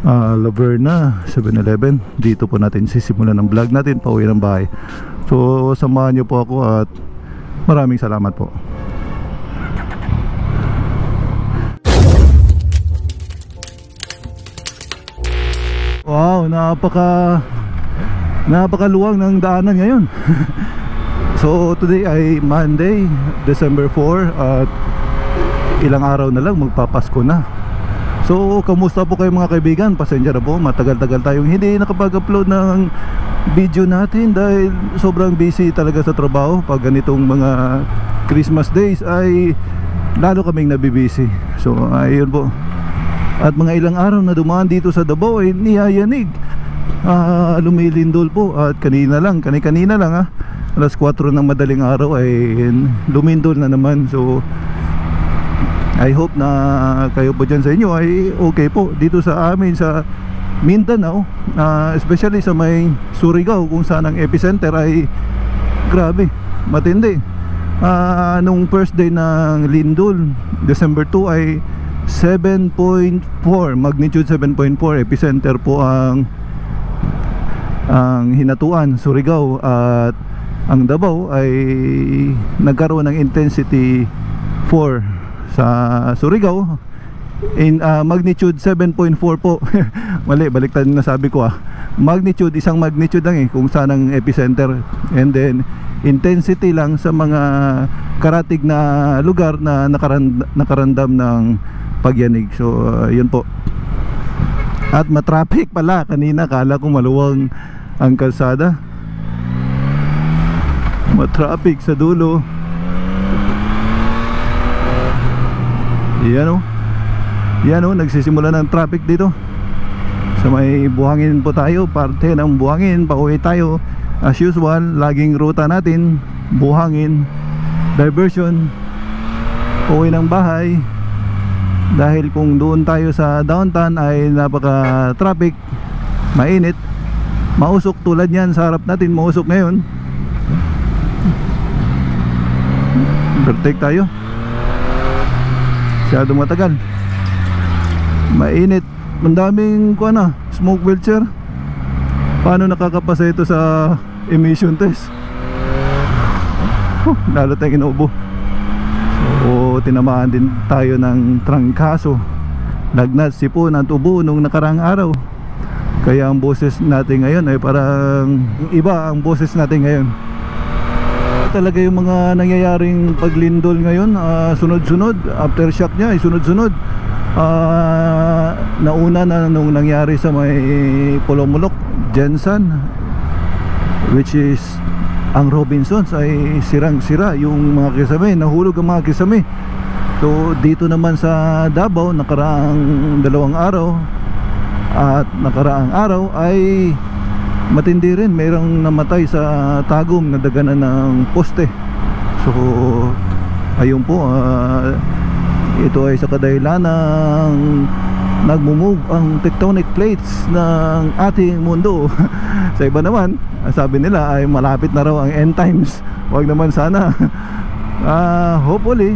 Laverna 7-Eleven. Dito po natin sisimulan ng vlog natin pauwi ng bahay. So samahan niyo po ako at maraming salamat po. Wow, napakaluwang ng daanan ngayon. So today ay Monday, December 4 at ilang araw na lang magpapasko na. So kamusta po kayo mga kaibigan? Pasensya na po, matagal-tagal tayong hindi nakapag-upload ng video natin dahil sobrang busy talaga sa trabaho. Pag ganitong mga Christmas days ay lalo kaming nabibisi. So ayun po. At mga ilang araw na dumaan dito sa Davao ay niyayanig, lumilindol po. At kanina lang alas 4 ng madaling araw ay lumindol na naman. So I hope na kayo po dyan sa inyo ay okay po. Dito sa amin sa Mindanao, especially sa may Surigao kung saan ang epicenter ay grabe, matindi. Nung first day ng lindol, December 2 ay 7.4, magnitude 7.4, epicenter po ang Hinatuan, Surigao. At ang Davao ay nagkaroon ng intensity 4 sa Surigao, in magnitude 7.4 po. Mali, baliktad na sabi ko magnitude, isang magnitude lang kung saan ang epicenter, and then intensity lang sa mga karatig na lugar na nakarandam ng pagyanig. So yun po. At matraffic pala, kanina kala ko maluwang ang kalsada, matraffic sa dulo. Yan o, nagsisimula ng traffic dito. So may Buhangin po tayo, parte ng Buhangin, pauwi tayo. As usual, laging ruta natin Buhangin, diversion, pauwi ng bahay. Dahil kung doon tayo sa downtown ay napaka traffic, mainit, mausok. Tulad yan sa harap natin, mausok ngayon. Overtake tayo, masyado matagal, mainit, ang daming smoke filter. Paano nakakapasa ito sa emission test? Lalo tayong inuubo. So tinamaan din tayo ng trangkaso, lagnat, sipon at ubo nung nakarang araw. Kaya ang boses natin ngayon ay parang iba ang boses natin ngayon. Talaga yung mga nangyayaring paglindol ngayon, sunod-sunod, aftershock niya ay sunod-sunod. Nauna na nung nangyari sa may Polomolok, Jensen, which is ang Robinsons, ay sirang-sira yung mga kisame, nahulog ang mga kisame. So dito naman sa Davao, nakaraang 2 araw at nakaraang araw ay matindi rin, mayroong namatay sa Tagum na daganan ng poste. So ayun po, ito ay sa kadahilan ng nagmumove ang tectonic plates ng ating mundo. Sa iba naman, sabi nila ay malapit na raw ang end times. Huwag naman sana. Hopefully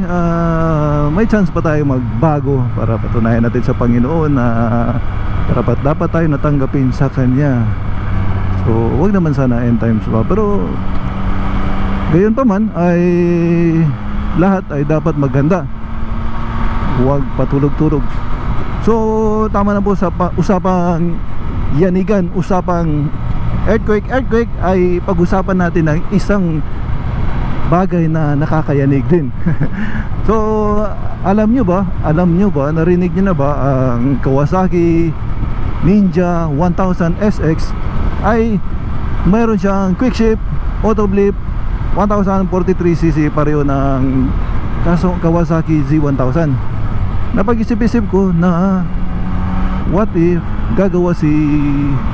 may chance pa tayo magbago para patunayan natin sa Panginoon na dapat tayo natanggapin sa Kanya. So wag naman sana end times pa, pero gayon pa man ay lahat ay dapat maghanda, huwag patulog-tulog. So tama na po sa usapang yanigan, usapang earthquake ay pag-usapan natin ng isang bagay na nakakayanig din. So alam nyo ba, narinig nyo na ba ang Kawasaki Ninja 1000 SX ay mayroon siyang quick shift, auto blip, 1043cc, pareho ng Kawasaki Z1000. Napag-isip-isip ko na what if gagawa si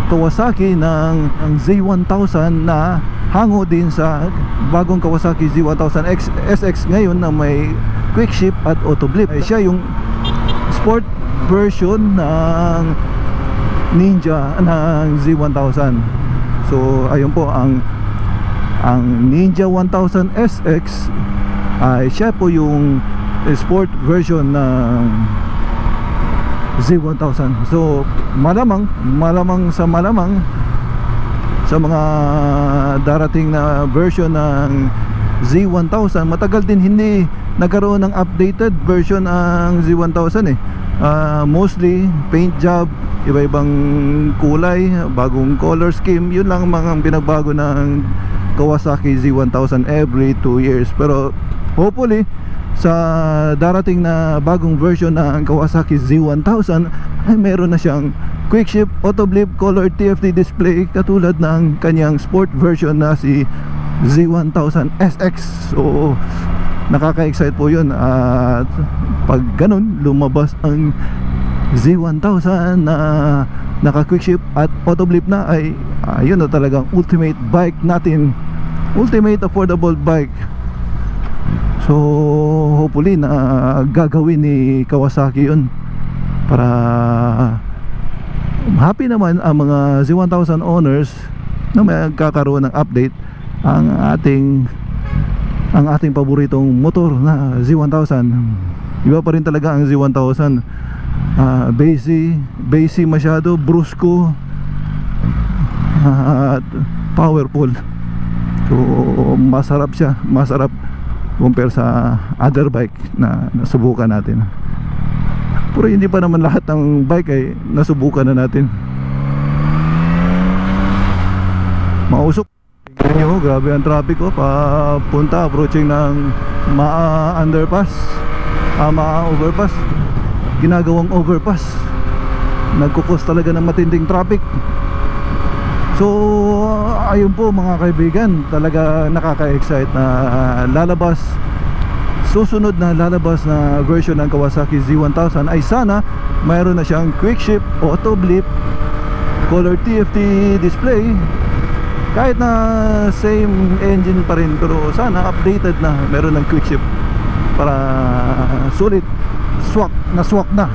Kawasaki ng Z1000 na hango din sa bagong Kawasaki Z1000 SX ngayon na may quick shift at auto blip. Ay siya yung sport version ng Ninja ng Z1000. So ayun po, ang Ninja 1000 SX ay siya po yung sport version ng Z1000. So malamang sa mga darating na version ng Z1000, matagal din hindi nagkaroon ng updated version ang Z1000 eh. Mostly paint job, iba-ibang kulay, bagong color scheme, yun lang mga pinagbago ng Kawasaki Z1000 every 2 years. Pero hopefully sa darating na bagong version ng Kawasaki Z1000 ay meron na siyang quick shift, auto blip, color TFT display katulad ng kanyang sport version na si Z1000 SX. So nakaka-excite po yun. At pag ganun lumabas ang Z1000 na naka quick shift at auto blip na, ay yun na talagang ultimate bike natin, ultimate affordable bike. So hopefully na gagawin ni Kawasaki yun para happy naman ang mga Z1000 owners na magkakaroon ng update ang ating paboritong motor na Z1000. Iba pa rin talaga ang Z1000. Bassy masyado, brusco at powerful. So masarap siya, masarap compare sa other bike na nasubukan natin. Pero hindi pa naman lahat ng bike ay nasubukan na natin. Mausok. Tingnan nyo, grabe ang traffic papunta, approaching ng underpass, overpass, ginagawang overpass. Nagkukos talaga ng matinding traffic. So ayun po mga kaibigan, talaga nakaka-excite na susunod na lalabas na version ng Kawasaki Z1000 ay sana mayroon na siyang quick shift, auto blip, color TFT display. Kahit na same engine pa rin, pero sana updated na, meron ng quick shift para sulit, swak na.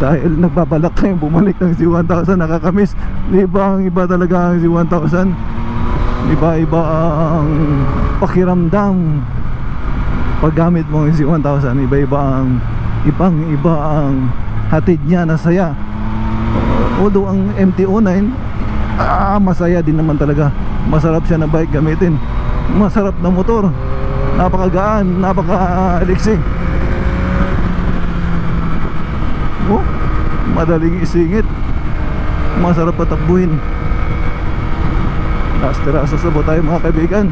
Dahil nagbabalak tayong bumalik ng Z1000, nakakamiss. Iba talaga ang Z1000. Iba ang pakiramdam paggamit mo ng Z1000. Iba ang hatid niya na saya. Although ang MT-09 masaya din naman talaga. Masarap siya na bike gamitin. Masarap na motor. Napakagaan, napaka-aliksik. Madaling isingit, masarap patakbuhin. Last terasa sa tayo mga kaibigan.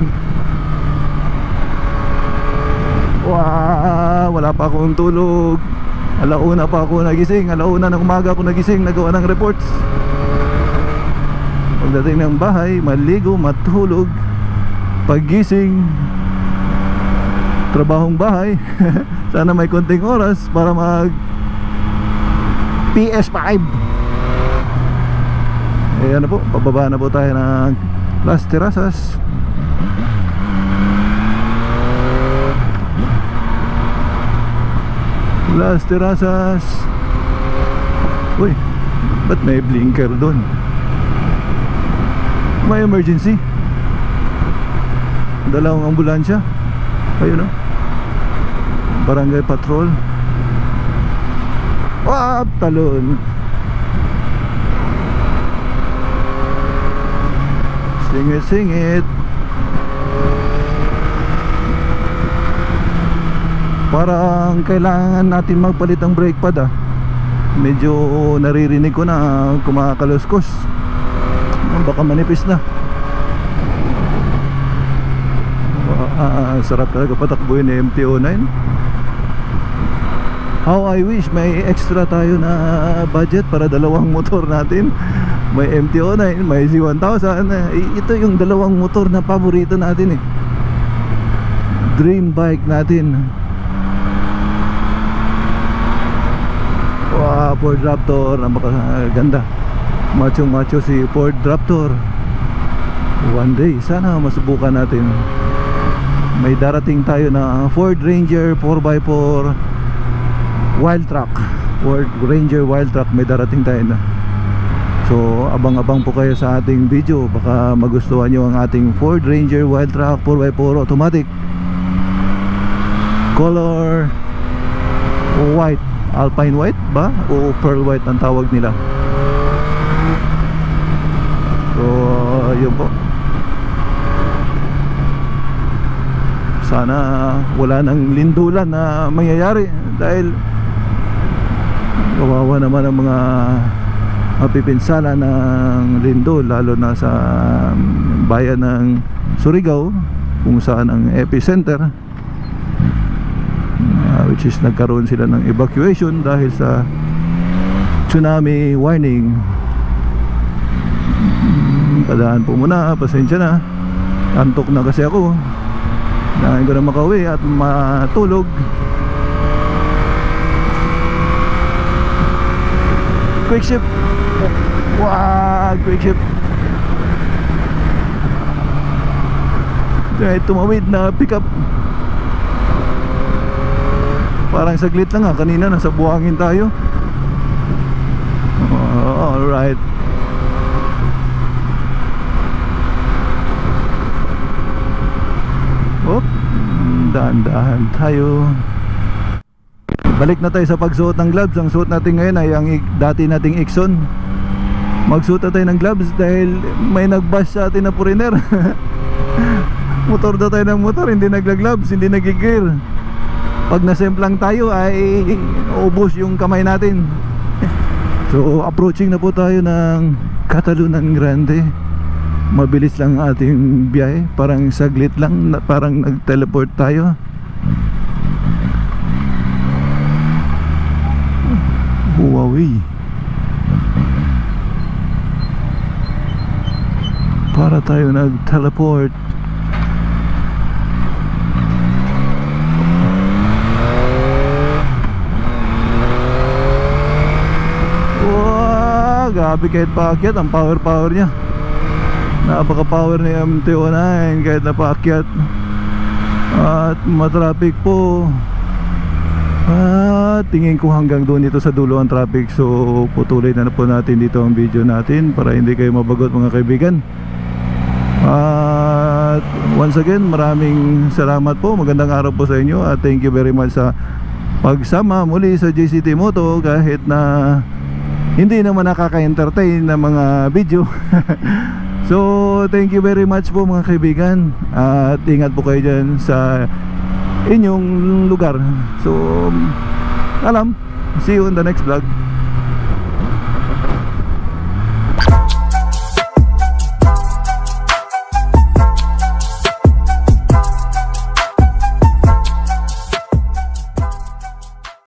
Wala pa akong tulog. Alauna pa ako nagising. Alauna ng umaga ako nagising, nagawa ng reports. Pagdating ng bahay, maligo, matulog. Paggising, trabahong bahay. Sana may konting oras para mag PS5. Ayan na po, pababa na po tayo ng Las Terrazas. Las Terrazas. Uy, ba't may blinker doon? May emergency. Dalawang ambulansya. Ayun o, barangay patrol. Talon. Singit. Parang kailangan natin magpalit ang brake pad Medyo naririnig ko na kumakaluskos. Baka manipis na. Sarap talaga patakbuhin ni MT-09. How I wish may extra tayo na budget para dalawang motor natin. May MT-09, may Z1000. Ito yung dalawang motor na paborito natin dream bike natin. Ford Raptor, napakaganda. Macho si Ford Raptor. One day sana masubukan natin. May darating tayo na Ford Ranger 4x4 Wildtrak. Ford Ranger Wildtrak, may darating tayo na. So abang-abang po kayo sa ating video. Baka magustuhan nyo ang ating Ford Ranger Wildtrak 4x4 automatic, color white, alpine white ba o pearl white ang tawag nila. So yun po, sana wala nang lindulan na mangyayari dahil kawawa naman ang mga mapipinsala ng lindol, lalo na sa bayan ng Surigao kung saan ang epicenter, which is nagkaroon sila ng evacuation dahil sa tsunami warning. Padaan po muna, pasensya na, antok na kasi ako, kailangan ko na makauwi at matulog. Quick ship, wow, quick ship. Tumawid na pick up. Parang saglit lang nga, kanina nasa buhangin tayo. Alright. Op, dahan-dahan tayo. Balik na tayo sa pagsuot ng gloves. Ang suot natin ngayon ay ang dati nating Exxon. Magsuot na tayo ng gloves dahil may nag-bash sa atin na foreigner. Motor na tayo ng motor, hindi nagla-gloves, hindi nag-gear. Pag nasemplang tayo ay ubos yung kamay natin. So approaching na po tayo ng Catalunan Grande. Mabilis lang ating biyahe, parang saglit lang, parang nag-teleport tayo. Huawei. Para tayo nag-teleport. Wow, grabe kahit paakyat, ang power niya. Napaka power ni MT-09 kahit napaakyat. At matraffic po. Tingin ko hanggang doon dito sa dulo ang traffic. So putuloy na po natin dito ang video natin para hindi kayo mabagot mga kaibigan. At once again, maraming salamat po. Magandang araw po sa inyo. At thank you very much sa pagsama muli sa JCT Moto. Kahit na hindi naman nakaka-entertain na mga video. So thank you very much po mga kaibigan. At ingat po kayo dyan sa inyong lugar. So see you in the next vlog.